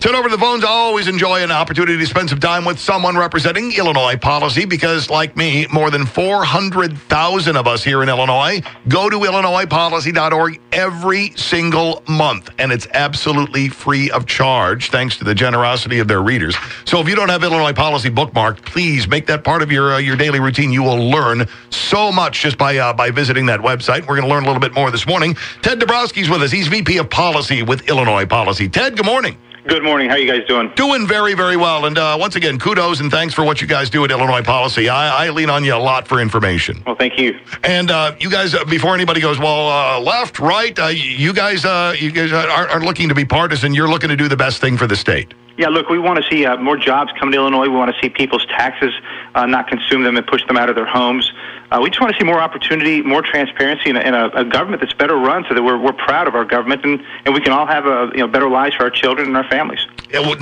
Turn over the phones. I always enjoy an opportunity to spend some time with someone representing Illinois policy because, like me, more than 400,000 of us here in Illinois go to illinoispolicy.org every single month, and it's absolutely free of charge thanks to the generosity of their readers. So if you don't have Illinois policy bookmarked, please make that part of your daily routine. You will learn so much just by visiting that website. We're going to learn a little bit more this morning. Ted Dabrowski's with us. He's VP of Policy with Illinois Policy. Ted, good morning. Good morning. How are you guys doing? Doing very, very well. And once again, kudos and thanks for what you guys do at Illinois Policy. I lean on you a lot for information. Well, thank you. And you guys, before anybody goes, well, left, right, you guys aren't looking to be partisan. You're looking to do the best thing for the state. Yeah, look, we want to see more jobs come to Illinois. We want to see people's taxes not consume them and push them out of their homes. We just want to see more opportunity, more transparency, and a government that's better run so that we're proud of our government and we can all have better lives for our children and our families.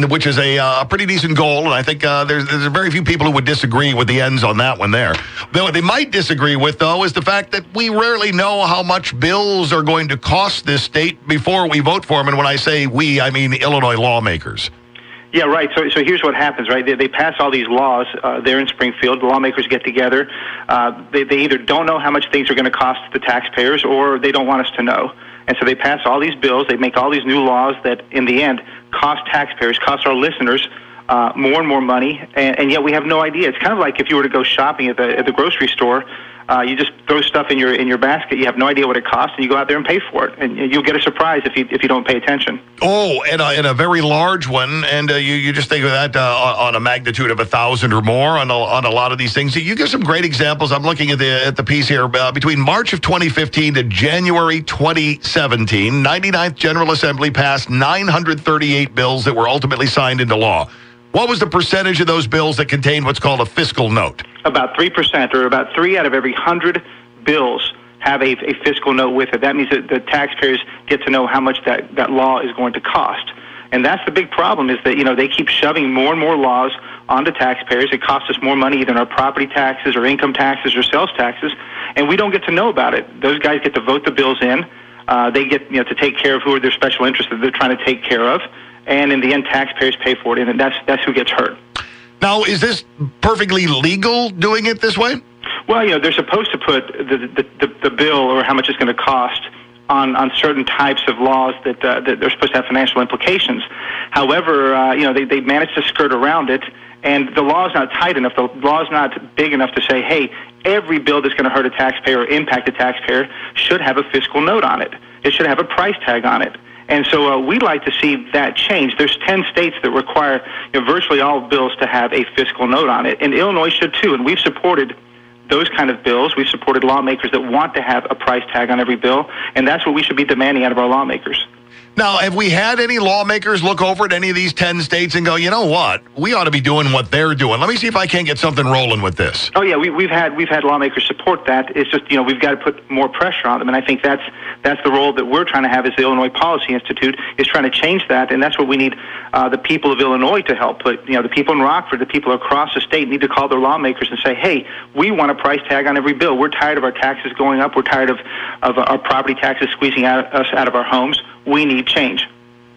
Which is a pretty decent goal, and I think there's very few people who would disagree with the ends on that one there. What they might disagree with, though, is the fact that we rarely know how much bills are going to cost this state before we vote for them. And when I say we, I mean Illinois lawmakers. Yeah, right. So here's what happens, right? They pass all these laws there in Springfield. The lawmakers get together. They either don't know how much things are going to cost the taxpayers or they don't want us to know. And so they pass all these bills. They make all these new laws that, in the end, cost taxpayers, cost our listeners more and more money. And yet we have no idea. It's kind of like if you were to go shopping at the grocery store. You just throw stuff in your basket. You have no idea what it costs, and you go out there and pay for it. And you'll get a surprise if you don't pay attention. Oh, and a very large one, and you just think of that on a magnitude of 1,000 or more on a lot of these things. You give some great examples. I'm looking at the piece here. Between March of 2015 to January 2017, 99th General Assembly passed 938 bills that were ultimately signed into law. What was the percentage of those bills that contained what's called a fiscal note? About 3%, or about 3 out of every 100 bills have a fiscal note with it. That means that the taxpayers get to know how much that law is going to cost. And that's the big problem, is that they keep shoving more and more laws onto taxpayers. It costs us more money either in our property taxes or income taxes or sales taxes, and we don't get to know about it. Those guys get to vote the bills in. They get to take care of who are their special interests that they're trying to take care of. And in the end, taxpayers pay for it, and that's who gets hurt. Now, is this perfectly legal doing it this way? Well, they're supposed to put the bill or how much it's going to cost on certain types of laws that they're supposed to have financial implications. However, they managed to skirt around it, and the law is not tight enough. The law is not big enough to say, hey, every bill that's going to hurt a taxpayer or impact a taxpayer should have a fiscal note on it. It should have a price tag on it. And so we'd like to see that change. There's 10 states that require virtually all bills to have a fiscal note on it, and Illinois should too. And we've supported those kind of bills. We've supported lawmakers that want to have a price tag on every bill, and that's what we should be demanding out of our lawmakers. Now, have we had any lawmakers look over at any of these 10 states and go, you know what, we ought to be doing what they're doing? Let me see if I can't get something rolling with this. Oh yeah, we've had lawmakers support that. It's just we've got to put more pressure on them, and I think that's the role that we're trying to have as the Illinois Policy Institute, is trying to change that, and that's what we need the people of Illinois to help. But the people in Rockford, the people across the state need to call their lawmakers and say, hey, we want a price tag on every bill. We're tired of our taxes going up. We're tired of our property taxes squeezing us out of our homes. We need change.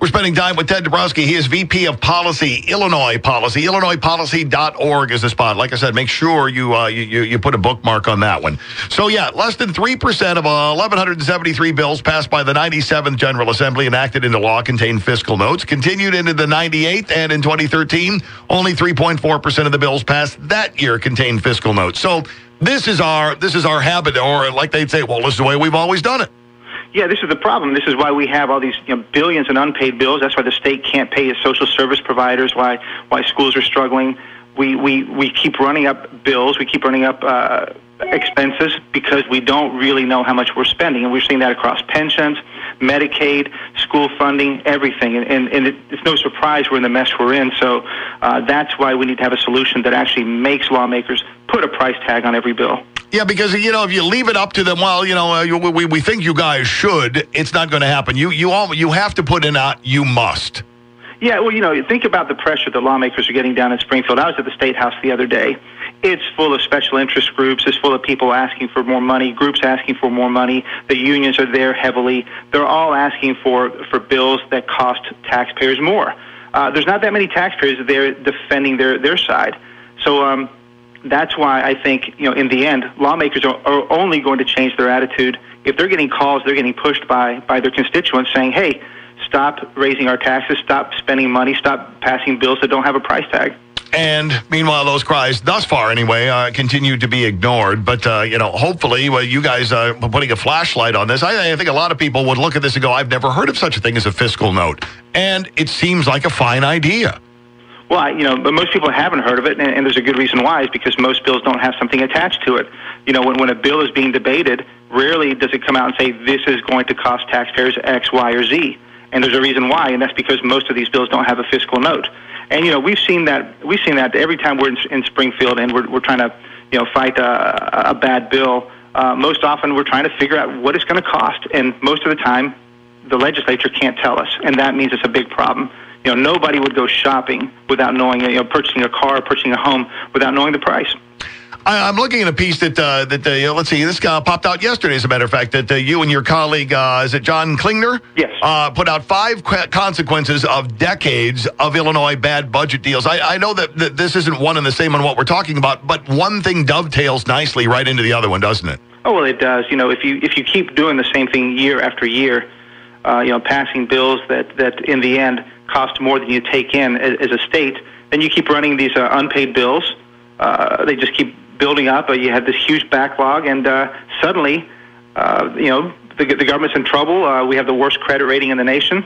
We're spending time with Ted Dabrowski. He is VP of Policy, Illinois Policy. illinoispolicy.org is the spot. Like I said, make sure you put a bookmark on that one. So, yeah, less than 3% of 1,173 bills passed by the 97th General Assembly enacted into law contain fiscal notes. Continued into the 98th, and in 2013, only 3.4% of the bills passed that year contained fiscal notes. So this is our habit, or like they'd say, well, this is the way we've always done it. Yeah, this is the problem. This is why we have all these billions in unpaid bills. That's why the state can't pay its social service providers, why schools are struggling. We keep running up bills. We keep running up expenses because we don't really know how much we're spending. And we're seeing that across pensions, Medicaid, school funding, everything. And it's no surprise we're in the mess we're in. So that's why we need to have a solution that actually makes lawmakers put a price tag on every bill. Yeah, because, if you leave it up to them, well, we think you guys should, it's not going to happen. You have to put in a you must. Yeah, well, think about the pressure that lawmakers are getting down in Springfield. I was at the State House the other day. It's full of special interest groups. It's full of people asking for more money, groups asking for more money. The unions are there heavily. They're all asking for bills that cost taxpayers more. there's not that many taxpayers there defending their side. So that's why I think, in the end, lawmakers are only going to change their attitude if they're getting calls, they're getting pushed by their constituents saying, hey, stop raising our taxes, stop spending money, stop passing bills that don't have a price tag. And meanwhile, those cries, thus far anyway, continue to be ignored. But, hopefully, you guys putting a flashlight on this, I think a lot of people would look at this and go, I've never heard of such a thing as a fiscal note. And it seems like a fine idea. Well, but most people haven't heard of it, and there's a good reason why, is because most bills don't have something attached to it. When a bill is being debated, rarely does it come out and say, this is going to cost taxpayers X, Y, or Z. And there's a reason why, and that's because most of these bills don't have a fiscal note. And we've seen that every time we're in Springfield and we're trying to fight a bad bill. Most often we're trying to figure out what it's going to cost, and most of the time the legislature can't tell us, and that means it's a big problem. Nobody would go shopping without knowing, purchasing a car, purchasing a home without knowing the price. I'm looking at a piece that let's see, this guy popped out yesterday, as a matter of fact, that you and your colleague, is it John Klingner? Yes. Put out 5 consequences of decades of Illinois bad budget deals. I know that this isn't one and the same on what we're talking about, but one thing dovetails nicely right into the other one, doesn't it? Oh, well, it does. If you keep doing the same thing year after year, passing bills that in the end cost more than you take in as a state, then you keep running these unpaid bills. They just keep building up. You have this huge backlog, and suddenly, the government's in trouble. We have the worst credit rating in the nation.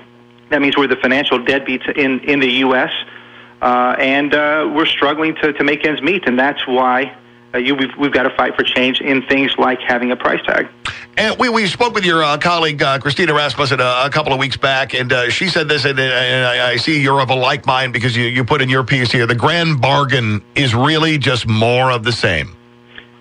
That means we're the financial deadbeats in the U.S., and we're struggling to make ends meet, and that's why we've got to fight for change in things like having a price tag. And we spoke with your colleague, Christina Rasmussen, a couple of weeks back, and she said this, and I see you're of a like mind because you put in your piece here, the grand bargain is really just more of the same.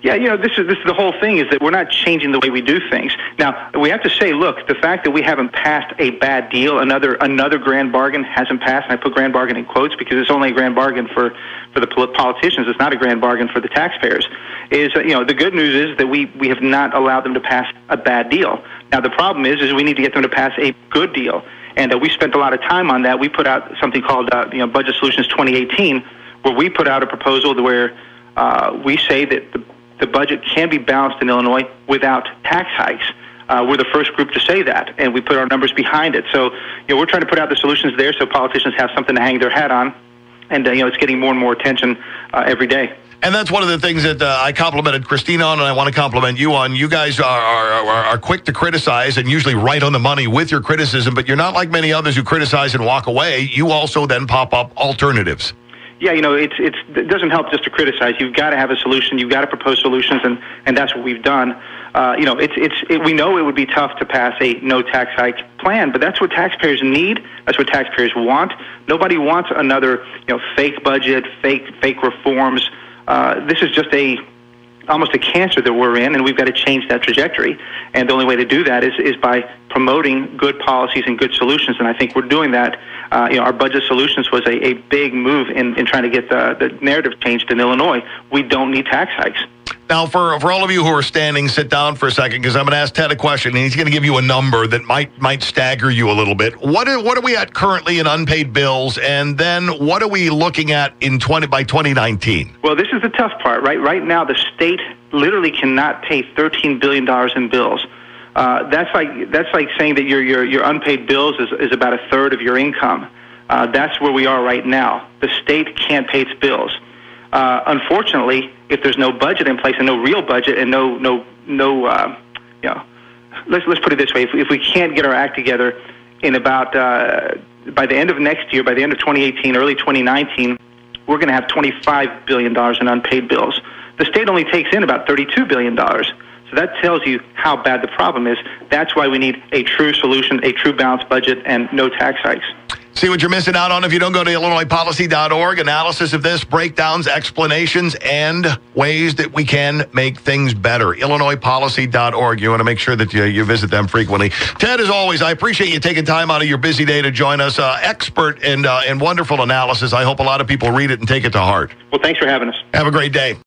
Yeah, this is the whole thing, is that we're not changing the way we do things. Now, we have to say, look, the fact that we haven't passed a bad deal, another grand bargain hasn't passed, and I put grand bargain in quotes because it's only a grand bargain for the politicians. It's not a grand bargain for the taxpayers. The good news is that we have not allowed them to pass a bad deal. Now, the problem is we need to get them to pass a good deal, and we spent a lot of time on that. We put out something called Budget Solutions 2018, where we put out a proposal where we say that the budget can be balanced in Illinois without tax hikes. We're the first group to say that, and we put our numbers behind it. So, we're trying to put out the solutions there so politicians have something to hang their hat on, and it's getting more and more attention every day. And that's one of the things that I complimented Christina on, and I want to compliment you on. You guys are quick to criticize and usually right on the money with your criticism, but you're not like many others who criticize and walk away. You also then pop up alternatives. Yeah, it doesn't help just to criticize. You've got to have a solution. You've got to propose solutions, and that's what we've done. We know it would be tough to pass a no tax hike plan, but that's what taxpayers need. That's what taxpayers want. Nobody wants another, fake budget, fake reforms. This is just almost a cancer that we're in, and we've got to change that trajectory. And the only way to do that is by promoting good policies and good solutions, and I think we're doing that. Our budget solutions was a big move in trying to get the narrative changed in Illinois. We don't need tax hikes. Now, for all of you who are standing, sit down for a second, because I'm going to ask Ted a question, and he's going to give you a number that might stagger you a little bit. What are we at currently in unpaid bills, and then what are we looking at by 2019? Well, this is the tough part, right? Right now, the state literally cannot pay $13 billion in bills. That's like saying that your unpaid bills is about a third of your income. That's where we are right now. The state can't pay its bills. Unfortunately, if there's no budget in place and no real budget and let's put it this way: if we can't get our act together in about by the end of next year, by the end of 2018, early 2019, we're going to have $25 billion in unpaid bills. The state only takes in about $32 billion. So that tells you how bad the problem is. That's why we need a true solution, a true balanced budget, and no tax hikes. See what you're missing out on if you don't go to IllinoisPolicy.org. Analysis of this, breakdowns, explanations, and ways that we can make things better. IllinoisPolicy.org. You want to make sure that you visit them frequently. Ted, as always, I appreciate you taking time out of your busy day to join us. Expert and wonderful analysis. I hope a lot of people read it and take it to heart. Well, thanks for having us. Have a great day.